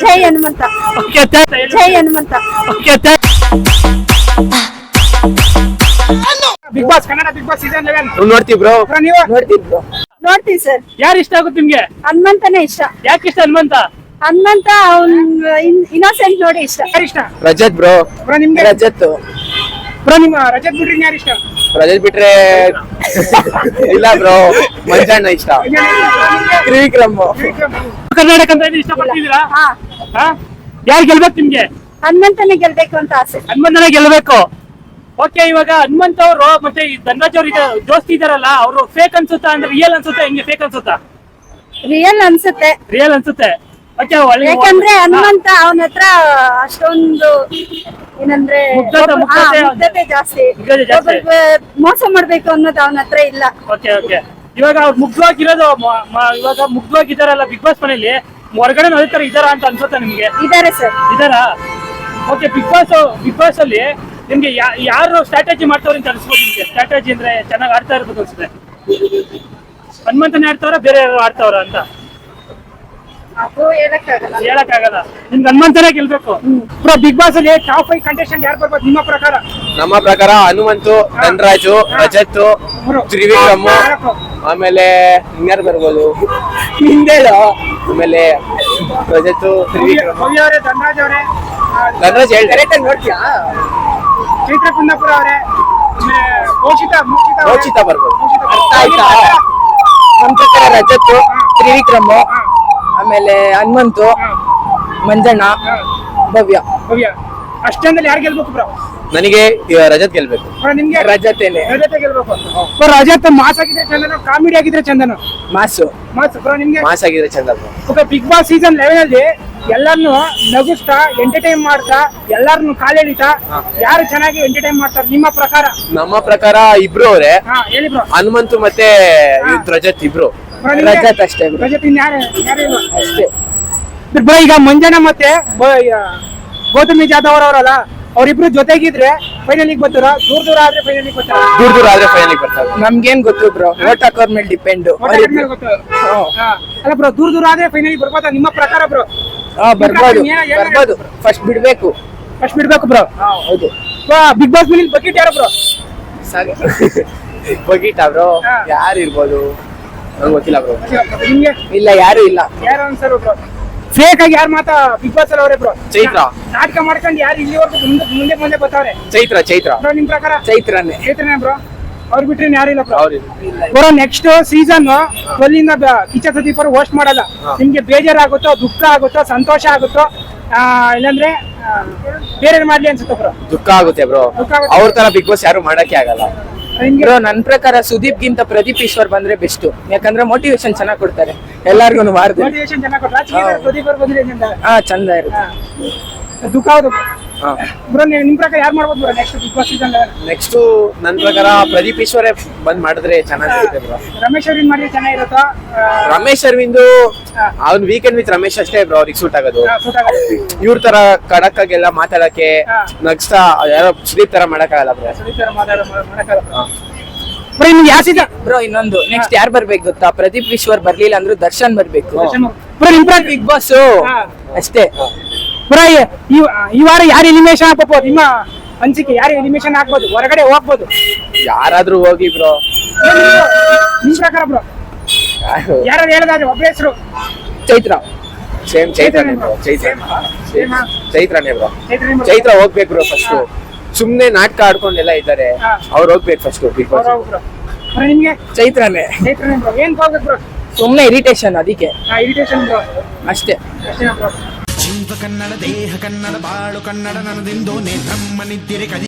ಜೈ ಹನುಮಂತ. ಜೈ Hanumantha. Bigg Boss Kannada Bigg Boss season 11 ನೋಡ್ತೀವಿ bro. ನೀವು ನೋಡ್ತೀವಿ ಬ್ರೋ. ನೋಡ್ತೀವಿ ಸರ್. ಯಾರು ಇಷ್ಟ ಆಗುತ್ತೆ ನಿಮ್ಗೆ? ಹನುಮಂತನೇ ಇಷ್ಟ. ಯಾಕೆ ಇಷ್ಟ ಹನುಮಂತ? ಹನುಮಂತ ಅವ್ನ್ ಇನ್ನೋಸೆಂಟ್ ನೋಡಿ ಇಷ್ಟ. ಯಾರು ಇಷ್ಟ? ರಜತ್ ಬ್ರೋ. ಬ್ರೋ ನಿಮ್ಗೆ? ರಜತ್ ಬ್ರೋ ನಿಮ್ಮ ರಜತ್ ಬಿಟ್ರಿ ಯಾರು ಇಷ್ಟ? ರಜತ್ ಬಿಟ್ರೆ ಇಲ್ಲ ಬ್ರೋ, ಮಂಜಣ್ಣ ಇಷ್ಟ. ತ್ರಿವಿಕ್ರಮ್. ಕರ್ನಾಟಕ ಅಂತ ಇಷ್ಟ ಪಡ್ತಿದ್ದೀರಾ? ಹಾ, ಯಾರು ಗೆಲ್ಬೇಕು ನಿಮ್ಗೆ? ಹನುಮಂತನೇ ಗೆಲ್ಬೇಕು ಅಂತ ಆಸೆ. ಹನುಮಂತನೇ ಗೆಲ್ಬೇಕು. ಓಕೆ, ಇವಾಗ ಹನುಮಂತ ಅವರು ಮತ್ತೆ ಈ ಧನರಾಜ್ ಅವ್ರು ದೋಸ್ತಿ ಇದಾರಲ್ಲ, ಅವರು ಫೇಕ್ ಅನ್ಸುತ್ತಾ ಅಂದ್ರೆ ರಿಯಲ್ ಅನ್ಸುತ್ತಾ? ಹೆಂಗೆ ಫೇಕ್ ಅನ್ಸುತ್ತಾ? ರಿಯಲ್ ಅನ್ಸುತ್ತೆ. ರಿಯಲ್ ಅನ್ಸುತ್ತೆ. ಓಕೆ, ಯಾಕಂದ್ರೆ ಹನುಮಂತ ಅವನ ಹತ್ರ ಅಷ್ಟೊಂದು ಏನಂದ್ರೆ ಮುಗ್ಧತೆ ಜಾಸ್ತಿ. ಒಬ್ಬರಿಗೆ ಮೋಸ ಮಾಡ್ಬೇಕು ಅನ್ನೋದು ಅವನ ಹತ್ರ ಇಲ್ಲ. ಓಕೆ ಓಕೆ, ಇವಾಗ ಅವ್ರು ಮುಗ್ಧವಾಗಿರೋದು ಇವಾಗ ಮುಗ್ಧವಾಗಿದ್ದಾರಲ್ಲ ಬಿಗ್ ಬಾಸ್ ಮನೇಲಿ, ಹೊರಗಡೆ ನೋಡ್ತಾರ ಇದಾರ ಅಂತ ಅನ್ಸುತ್ತಾ ನಿಮ್ಗೆ? ಇದಾರೆ ಸರ್. ಇದಾರಾ? ಓಕೆ, ಬಿಗ್ ಬಾಸ್ ಅಲ್ಲಿ ನಿಮ್ಗೆ ಯಾರು ಸ್ಟ್ರಾಟಜಿ ಮಾಡ್ತಾವ್ರೆ ಅಂತ ಅನ್ಸ್ಬೋದು ನಿಮ್ಗೆ? ಸ್ಟ್ರಾಟಜಿ ಅಂದ್ರೆ ಚೆನ್ನಾಗಿ ಆಡ್ತಾ ಇರ್ಬೇಕು ಅನ್ಸುತ್ತೆ. ಹನುಮಂತನೇ ಆಡ್ತಾವ್ರ ಬೇರೆ ಯಾರು ಆಡ್ತಾವ್ರ ಅಂತ ಹೇಳಕ್ಕಾಗಲ್ಲ. ನಿಮ್ಗೆ ಹನುಮಂತನೇ ಗೆಲ್ಬೇಕು. ಬಿಗ್ ಬಾಸ್ ಅಲ್ಲಿ ಟಾಪ್ 5 ಕಂಟೆಸ್ಟೆಂಟ್ ಯಾರು ಬರ್ಬೋದು ನಿಮ್ಮ ಪ್ರಕಾರ? ನಮ್ಮ ಪ್ರಕಾರ ಹನುಮಂತು, ಧನರಾಜು, ರಜತ್, ತ್ರಿವಿಕ್ರಮ್, ಆಮೇಲೆ ಇನ್ಯಾರು ಬರ್ಬೋದು ಹಿಂದೇಳು. ಆಮೇಲೆ ರಜತ್, ತ್ರಿವಿಕ್ರಮ್, ಧನರಾಜ್ ಅವರೇ, ಧನರಾಜ್ ಹೇಳ್ತಾರೆ ನೋಡ್ತೀಯಾ? ಚೈತ್ರ ಕುಂದಾಪುರ ಅವರೇ, ಮೋಕ್ಷಿತಾ ಬರ್ಬೋದು. ಅರ್ಥ ಆಯ್ತಾ? ನಮ್ಮ ಪ್ರಕಾರ ರಜತ್, ತ್ರಿವಿಕ್ರಮ್, ಆಮೇಲೆ ಹನುಮಂತು, ಮಂಜಣ್ಣ, ಭವ್ಯ. ಅಷ್ಟೊಂದಲ್ಲಿ ಯಾರು ಗೆಲ್ಬೇಕು ಬ್ರೋ? ನನಗೆ ರಜತ್ ಗೆಲ್ಬೇಕು. ನಿಮ್ಗೆ? ರಜತೇನೆ. ರಜತೆ ಗೆಲ್ಬೇಕು. ರಜತ್ ಮಾಸ್ ಆಗಿದ್ರೆ ಚಂದನ, ಕಾಮಿಡಿ ಆಗಿದ್ರೆ ಚಂದನ? ಮಾಸು. ಮಾಸ್. ಬ್ರೋ ನಿಮ್ಗೆ? ಮಾಸ್ ಆಗಿದ್ರೆ ಚಂದ bro. Okay, Bigg Boss season 11 ಅಲ್ಲಿ ಎಲ್ಲಾರನ್ನು ನಗಿಸ್ತಾ ಎಂಟರ್ಟೈನ್ ಮಾಡ್ತಾ ಎಲ್ಲಾರನ್ನು ಕಾಲೆಳಿತಾ ಯಾರು ಚೆನ್ನಾಗಿ ಎಂಟರ್ಟೈನ್ ಮಾಡ್ತಾರೆ ನಿಮ್ಮ ಪ್ರಕಾರ? ನಮ್ಮ ಪ್ರಕಾರ ಇಬ್ರು ಅವ್ರೆ, ಹೇಳಿ ಬ್ರೋ. ಹನುಮಂತು ಮತ್ತೆ ರಜತ್ ಇಬ್ರು. ರಜತ್ ಅಷ್ಟೇ. ರಜತ್ ಯಾರು ಇಲ್ಲ ಅಷ್ಟೇ ಬ್ರೋ. ಈಗ ಮಂಜಣ್ಣ ಮತ್ತೆ ಗೌತಮಿ ಜಾಧವ್ ಅವರಲ್ಲ, ಅವ್ರಿಬ್ರು ಜೊತೆಗಿದ್ರೆ ಫೈನಲಿಗೆ ಬರ್ತಾರ? ದೂರ ಆದ್ರೆ ಫೈನಲಿಗೆ ಬರ್ತಾರ? ದೂರ ಆದ್ರೆ ಫೈನಲಿಗೆ ಬರ್ತಾರೆ. ನಮ್ಗೇನ್ ಗೊತ್ತು ಬ್ರೋ, ಓಟ್ ಹಾಕೋರ್ ಮೇಲೆ ಡಿಪೆಂಡ್. ಅಲ್ಲ ಬ್ರೋ, ದೂರ ಆದ್ರೆ ಫೈನಲಿಗೆ ಬರ್ಬೋದಾ ನಿಮ್ಮ ಪ್ರಕಾರ ಬ್ರೋ? ಬರ್ಬೋದು. ಫಸ್ಟ್ ಬಿಡ್ಬೇಕು ಬ್ರೋ. ಹೌದು. ಬಿಗ್ ಬಾಸ್ ಮನೇಲಿ ಬಕೆಟ್ ಯಾರು ಬ್ರೋ? ಬಗೀಟ ಬ್ರೋ. ಯಾರು ಇರ್ಬೋದು ನಂಗೆ ಗೊತ್ತಿಲ್ಲ ಬ್ರೋ. ನಿಮ್ಗೆ? ಇಲ್ಲ, ಯಾರು ಇಲ್ಲ. ಯಾರು ಅನ್ಸರು ಬ್ರೋ? ಫೇಕ್ ಆಗಿ ಯಾರು ಮಾತಾ ಬಿಗ್ ಬಾಸ್ ಅಲ್ಲಿ ಅವರೇ ಬ್ರೋ? ಚೈತ್ರ. ನಾಟಕ ಮಾಡ್ಕೊಂಡು ಯಾರು ಇಲ್ಲಿವರೆಗೂ ಮುಂದೆ ಬರ್ತಾವ್ರೆ? ಚೈತ್ರ ಬ್ರೋ ನಿಮ್ ಪ್ರಕಾರ? ಚೈತ್ರನೇ ಬ್ರೋ. ಅವ್ರು ಬಿಟ್ರೆ ಯಾರು ಇಲ್ಲ ಬ್ರೋ? ಇಲ್ಲ. Bro next season 12 Kichcha Sudeep ಅವರು ಹೋಸ್ಟ್ ಮಾಡಲ್ಲ. ನಿಮ್ಗೆ ಬೇಜಾರಾಗುತ್ತೋ, ದುಃಖ ಆಗುತ್ತೋ, ಸಂತೋಷ ಆಗುತ್ತೋ, ಇಲ್ಲಾಂದ್ರೆ ಬೇರೆ ಮಾಡ್ಲಿ ಅನ್ಸುತ್ತೋ ಬ್ರೋ? ದುಃಖ ಆಗುತ್ತೆ ಬ್ರೋ. ಅವ್ರ ತರ ಬಿಗ್ ಬಾಸ್ ಯಾರು ಮಾಡಕ್ಕೆ ಆಗಲ್ಲ ಬ್ರೋ. ನನ್ ಪ್ರಕಾರ ಸುದೀಪ್ ಗಿಂತ ಪ್ರದೀಪ್ ಈಶ್ವರ್ ಬಂದ್ರೆ ಬೆಸ್ಟ್. ಯಾಕಂದ್ರೆ ಮೋಟಿವೇಶನ್ ಚೆನ್ನಾಗಿ ಕೊಡ್ತಾರೆ ಎಲ್ಲಾರ್ಗು. ಮೋಟಿವೇಶನ್ ಚೆನ್ನಾಗಿ ಕೊಡ್ತಾರೆ. ಸುದೀಪ್ ಅವರು ಬಂದ್ರೆ ಚಂದ ಇರುತ್ತೆ. ದುಃಖ ಹೌದು ಬ್ರೋ. ನಿಮ್ ಪ್ರಕಾರ ಯಾರು ಮಾಡ್ಬೋದು bro next Bigg Boss season? Next ನನ್ ಪ್ರಕಾರ ಪ್ರದೀಪ್ ಈಶ್ವರೇ ಬಂದ್ ಮಾಡಿದ್ರೆ ಚೆನ್ನಾಗಿರುತ್ತೆ ಬ್ರೋ. ರಮೇಶ್ ಅವ್ರಿಗೆ ಮಾಡಿದ್ರೆ ಚೆನ್ನಾಗಿರುತ್ತಾ? ರಮೇಶ್ ಅರವಿಂದ್ ಅವ್ನ್ ವೀಕೆಂಡ್ ವಿತ್ ರಮೇಶ್ ಅಷ್ಟೇ ಬ್ರೋ ಅವ್ರಿಗೆ ಸೂಟ್ ಆಗೋದು. ಇವ್ರ ತರ ಖಡಕ್ ಆಗೆಲ್ಲ ಮಾತಾಡಕ್ಕೆ ನಗ್ಸ್ತಾ ಯಾರೋ ಸುದೀಪ್ ತರ ಮಾಡಕ್ಕಾಗಲ್ಲ ಬ್ರೋ. ಬ್ರೋ ಇನ್ನೊಂದು ನೆಕ್ಸ್ಟ್ ಯಾರು ಬರ್ಬೇಕು ಗೊತ್ತಾ? ಪ್ರದೀಪ್ ಈಶ್ವರ್ ಬರ್ಲಿಲ್ಲ ಅಂದ್ರೂ ದರ್ಶನ್ ಬರ್ಬೇಕು. ಬಿಗ್ ಬಾಸ್ ಅಷ್ಟೇ ಬ್ರೋ. ಈ ವಾರ ಯಾರು ಎಲಿಮಿನೇಷನ್ ಆಗ್ಬೋದು ನಿಮ್ಮ ಅನ್ಸಿಕೆ? ಯಾರು ಎಲಿಮಿನೇಷನ್ ಆಗ್ಬೋದು, ಹೊರಗಡೆ ಹೋಗ್ಬೋದು? ಯಾರಾದ್ರೂ ಹೋಗಿ ಬ್ರೋ. ನಿಮ್ ಪ್ರಕಾರ ಬ್ರೋ ಯಾರು ಹೇಳೋದಾದ್ರೆ ಒಬ್ಬ ಹೆಸರು? ಚೈತ್ರ. ಸೇಮ್ ಚೈತ್ರನೇ ಬ್ರೋ. ಚೈತ್ರನೇ ಬ್ರೋ. ಚೈತ್ರ ಹೋಗ್ಬೇಕು ಬ್ರೋ. ಫಸ್ಟ್ ಸುಮ್ನೆ ನಾಟಕ ಆಡ್ಕೊಂಡೆಲ್ಲ ಇದ್ದಾರೆ, ಅವ್ರು ಹೋಗ್ಬೇಕು ಫಸ್ಟ್ ಬಿಗ್ ಬಾಸ್. ನಿಮ್ಗೆ? ಚೈತ್ರನೇ. ಬ್ರೋ ಏನ್ ಹೋಗ್ಬೇಕು ಬ್ರೋ? ಸುಮ್ನೆ ಇರಿಟೇಷನ್, ಅದಕ್ಕೆ ಇರಿಟೇಷನ್ ಬ್ರೋ ಅಷ್ಟೇ. ಜೀವ ಕನ್ನಡ, ದೇಹ ಕನ್ನಡ, ಬಾಳು ಕನ್ನಡ, ನನ್ನದೆಂದೋ ನೇತ್ರಮ್ಮನಿದ್ದಿರೆ ಕದಿ